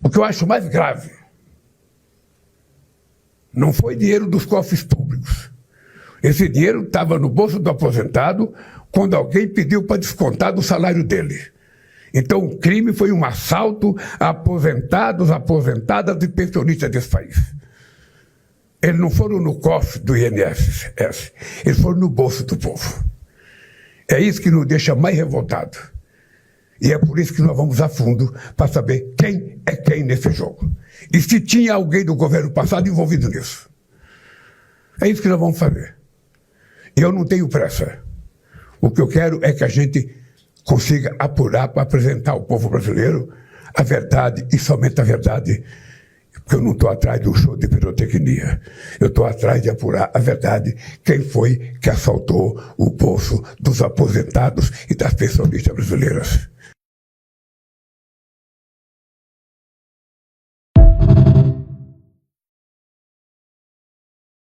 O que eu acho mais grave não foi dinheiro dos cofres públicos. Esse dinheiro estava no bolso do aposentado quando alguém pediu para descontar do salário dele. Então o crime foi um assalto a aposentados, aposentadas e pensionistas desse país. Eles não foram no cofre do INSS, eles foram no bolso do povo. É isso que nos deixa mais revoltados. E é por isso que nós vamos a fundo para saber quem é quem nesse jogo. E se tinha alguém do governo passado envolvido nisso. É isso que nós vamos fazer. E eu não tenho pressa. O que eu quero é que a gente consiga apurar para apresentar ao povo brasileiro a verdade e somente a verdade. Porque eu não estou atrás do show de pirotecnia. Eu estou atrás de apurar a verdade. Quem foi que assaltou o bolso dos aposentados e das pensionistas brasileiras?